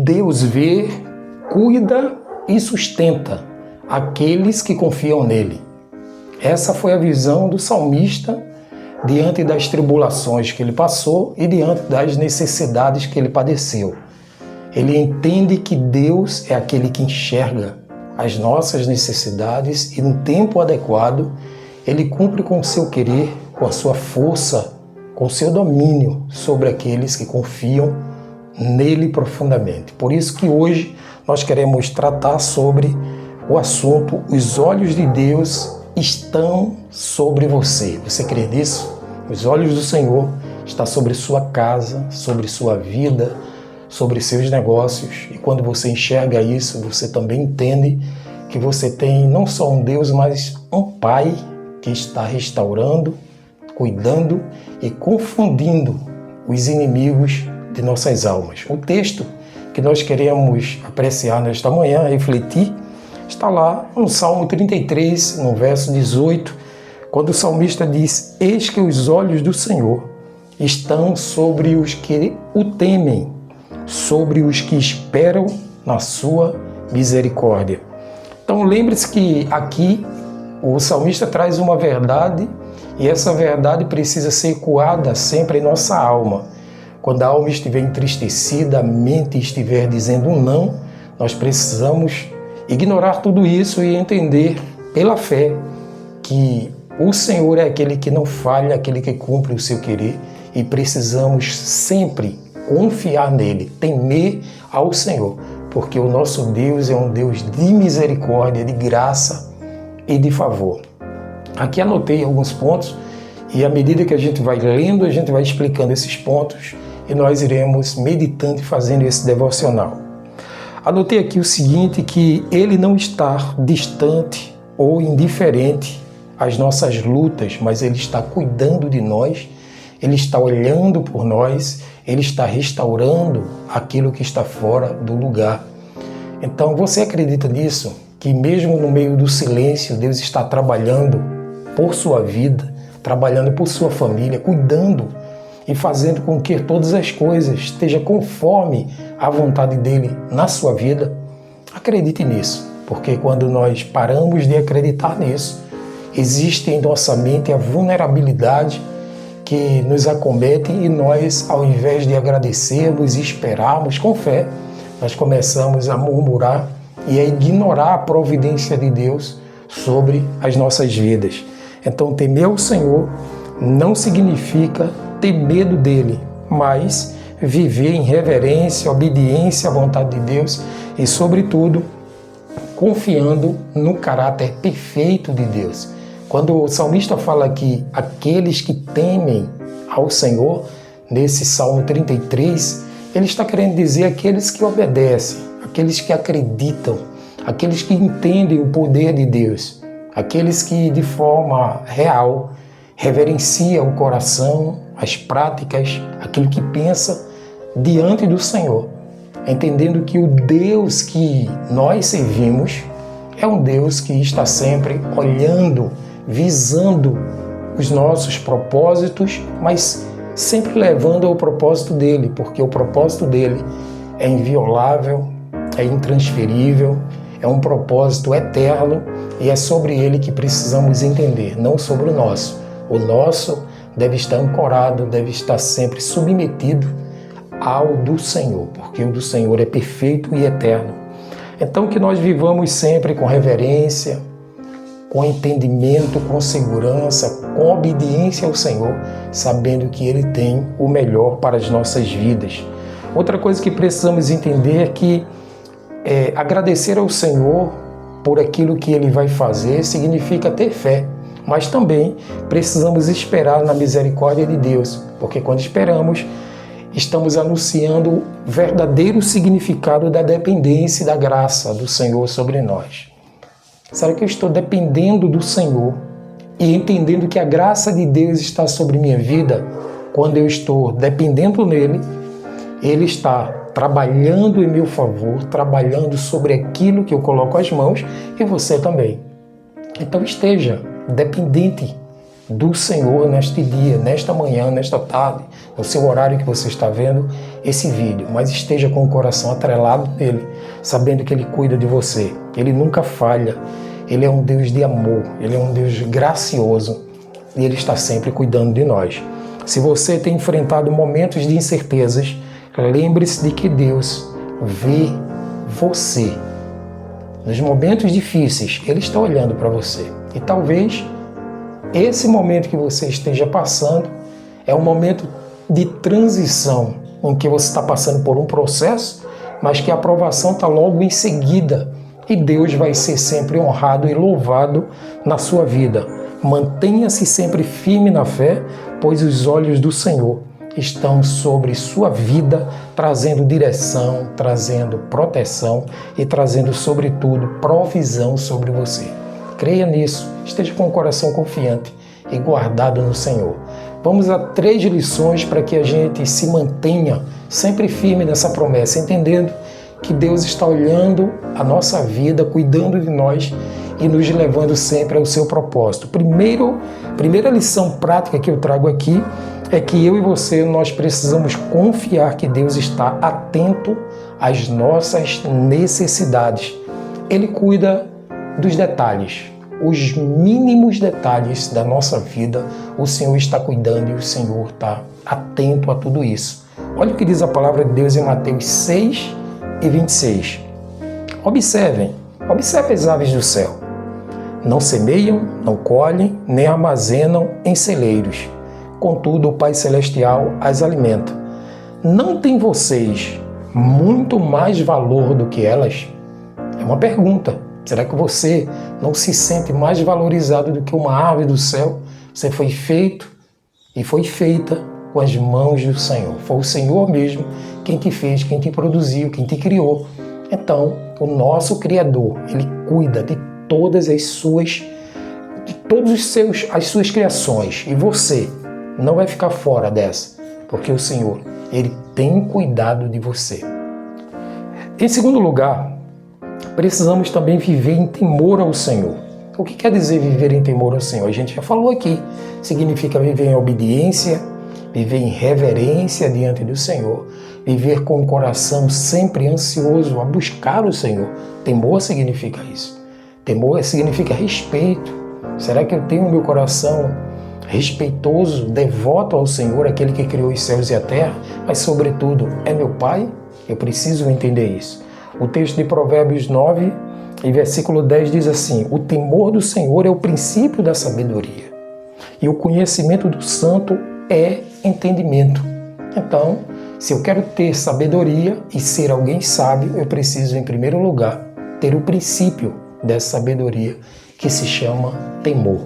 Deus vê, cuida e sustenta aqueles que confiam nele. Essa foi a visão do salmista diante das tribulações que ele passou e diante das necessidades que ele padeceu. Ele entende que Deus é aquele que enxerga as nossas necessidades e no tempo adequado ele cumpre com o seu querer, com a sua força, com o seu domínio sobre aqueles que confiam nele profundamente. Por isso que hoje nós queremos tratar sobre o assunto: os olhos de Deus estão sobre você. Você crê nisso? Os olhos do Senhor estão sobre sua casa, sobre sua vida, sobre seus negócios. E quando você enxerga isso, você também entende que você tem não só um Deus, mas um Pai que está restaurando, cuidando e confundindo os inimigos de nossas almas. O texto que nós queremos apreciar nesta manhã, refletir, está lá no Salmo 33, no verso 18, quando o salmista diz: eis que os olhos do Senhor estão sobre os que o temem, sobre os que esperam na sua misericórdia. Então lembre-se que aqui o salmista traz uma verdade e essa verdade precisa ser ecoada sempre em nossa alma. Quando a alma estiver entristecida, a mente estiver dizendo um não, nós precisamos ignorar tudo isso e entender pela fé que o Senhor é aquele que não falha, aquele que cumpre o seu querer, e precisamos sempre confiar nele, temer ao Senhor, porque o nosso Deus é um Deus de misericórdia, de graça e de favor. Aqui anotei alguns pontos e à medida que a gente vai lendo, a gente vai explicando esses pontos e nós iremos meditando e fazendo esse devocional. Anotei aqui o seguinte, que ele não está distante ou indiferente às nossas lutas, mas ele está cuidando de nós, ele está olhando por nós, ele está restaurando aquilo que está fora do lugar. Então, você acredita nisso? Que mesmo no meio do silêncio, Deus está trabalhando por sua vida, trabalhando por sua família, cuidando e fazendo com que todas as coisas estejam conforme a vontade dele na sua vida? Acredite nisso, porque quando nós paramos de acreditar nisso, existe em nossa mente a vulnerabilidade que nos acomete e nós, ao invés de agradecermos e esperarmos com fé, nós começamos a murmurar e a ignorar a providência de Deus sobre as nossas vidas. Então, temer o Senhor não significa ter medo dele, mas viver em reverência, obediência à vontade de Deus e, sobretudo, confiando no caráter perfeito de Deus. Quando o salmista fala que aqueles que temem ao Senhor, nesse Salmo 33, ele está querendo dizer aqueles que obedecem, aqueles que acreditam, aqueles que entendem o poder de Deus, aqueles que de forma real reverenciam o coração, as práticas, aquilo que pensa diante do Senhor, entendendo que o Deus que nós servimos é um Deus que está sempre olhando, visando os nossos propósitos, mas sempre levando ao propósito dele, porque o propósito dele é inviolável, é intransferível, é um propósito eterno e é sobre ele que precisamos entender, não sobre o nosso. O nosso deve estar ancorado, deve estar sempre submetido ao do Senhor, porque o do Senhor é perfeito e eterno. Então que nós vivamos sempre com reverência, com entendimento, com segurança, com obediência ao Senhor, sabendo que Ele tem o melhor para as nossas vidas. Outra coisa que precisamos entender é que agradecer ao Senhor por aquilo que Ele vai fazer significa ter fé, mas também precisamos esperar na misericórdia de Deus, porque quando esperamos, estamos anunciando o verdadeiro significado da dependência e da graça do Senhor sobre nós. Será que eu estou dependendo do Senhor e entendendo que a graça de Deus está sobre minha vida? Quando eu estou dependendo nele, Ele está trabalhando em meu favor, trabalhando sobre aquilo que eu coloco as mãos e você também. Então esteja dependente do Senhor neste dia, nesta manhã, nesta tarde, no seu horário que você está vendo esse vídeo, mas esteja com o coração atrelado nele, sabendo que Ele cuida de você. Ele nunca falha, Ele é um Deus de amor, Ele é um Deus gracioso e Ele está sempre cuidando de nós. Se você tem enfrentado momentos de incertezas, lembre-se de que Deus vê você. Nos momentos difíceis, Ele está olhando para você. E talvez esse momento que você esteja passando é um momento de transição, em que você está passando por um processo, mas que a aprovação está logo em seguida. E Deus vai ser sempre honrado e louvado na sua vida. Mantenha-se sempre firme na fé, pois os olhos do Senhor estão sobre sua vida, trazendo direção, trazendo proteção e trazendo, sobretudo, provisão sobre você. Creia nisso, esteja com o coração confiante e guardado no Senhor. Vamos a 3 lições para que a gente se mantenha sempre firme nessa promessa, entendendo que Deus está olhando a nossa vida, cuidando de nós e nos levando sempre ao seu propósito. Primeira lição prática que eu trago aqui é que eu e você, nós precisamos confiar que Deus está atento às nossas necessidades. Ele cuida dos detalhes, os mínimos detalhes da nossa vida, o Senhor está cuidando e o Senhor está atento a tudo isso. Olha o que diz a palavra de Deus em Mateus 6 e 26. Observe as aves do céu. Não semeiam, não colhem, nem armazenam em celeiros. Contudo, o Pai Celestial as alimenta. Não tem vocês muito mais valor do que elas? É uma pergunta. Será que você não se sente mais valorizado do que uma ave do céu? Você foi feito e foi feita com as mãos do Senhor. Foi o Senhor mesmo quem te fez, quem te produziu, quem te criou. Então, o nosso Criador, Ele cuida de todas as suas criações. E você não vai ficar fora dessa, porque o Senhor, Ele tem cuidado de você. Em segundo lugar, precisamos também viver em temor ao Senhor. O que quer dizer viver em temor ao Senhor? A gente já falou aqui. Significa viver em obediência, viver em reverência diante do Senhor, viver com o coração sempre ansioso a buscar o Senhor. Temor significa isso. Temor significa respeito. Será que eu tenho o meu coração respeitoso, devoto ao Senhor, aquele que criou os céus e a terra? Mas, sobretudo, é meu Pai? Eu preciso entender isso. O texto de Provérbios 9, e versículo 10 diz assim: o temor do Senhor é o princípio da sabedoria, e o conhecimento do santo é entendimento. Então, se eu quero ter sabedoria e ser alguém sábio, eu preciso, em primeiro lugar, ter o princípio dessa sabedoria, que se chama temor.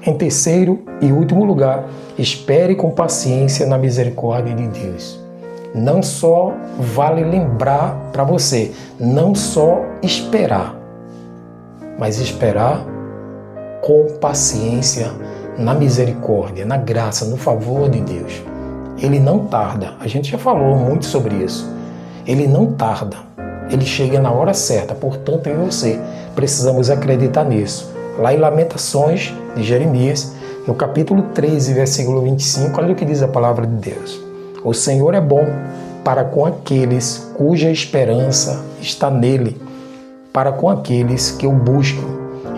Em terceiro e último lugar, espere com paciência na misericórdia de Deus. Não só vale lembrar para você, não só esperar, mas esperar com paciência na misericórdia, na graça, no favor de Deus. Ele não tarda, a gente já falou muito sobre isso. Ele não tarda, ele chega na hora certa, portanto eu e você precisamos acreditar nisso. Lá em Lamentações de Jeremias, no capítulo 13, versículo 25, olha o que diz a palavra de Deus. O Senhor é bom para com aqueles cuja esperança está nele, para com aqueles que o buscam.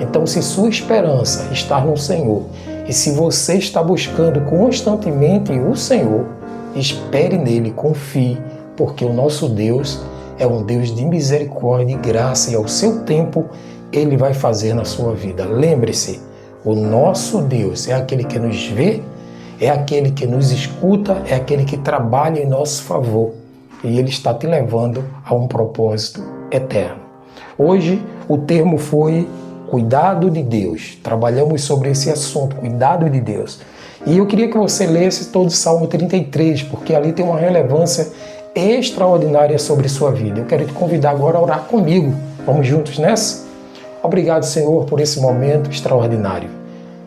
Então, se sua esperança está no Senhor, e se você está buscando constantemente o Senhor, espere nele, confie, porque o nosso Deus é um Deus de misericórdia e graça, e ao seu tempo Ele vai fazer na sua vida. Lembre-se, o nosso Deus é aquele que nos vê, é aquele que nos escuta, é aquele que trabalha em nosso favor, e Ele está te levando a um propósito eterno. Hoje o termo foi cuidado de Deus. Trabalhamos sobre esse assunto, cuidado de Deus. E eu queria que você lesse todo o Salmo 33, porque ali tem uma relevância extraordinária sobre sua vida. Eu quero te convidar agora a orar comigo. Vamos juntos nessa? Obrigado, Senhor, por esse momento extraordinário.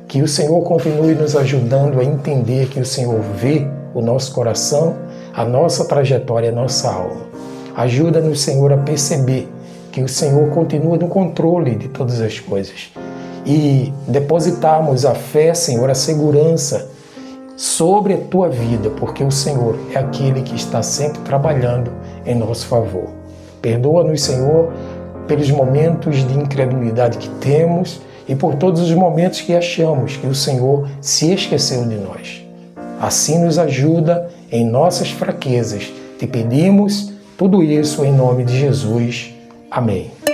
Que o Senhor continue nos ajudando a entender que o Senhor vê o nosso coração, a nossa trajetória, a nossa alma. Ajuda-nos, Senhor, a perceber que o Senhor continua no controle de todas as coisas e depositarmos a fé, Senhor, a segurança sobre a tua vida, porque o Senhor é aquele que está sempre trabalhando em nosso favor. Perdoa-nos, Senhor, pelos momentos de incredulidade que temos e por todos os momentos que achamos que o Senhor se esqueceu de nós. Assim nos ajuda em nossas fraquezas. Te pedimos tudo isso em nome de Jesus. Amém.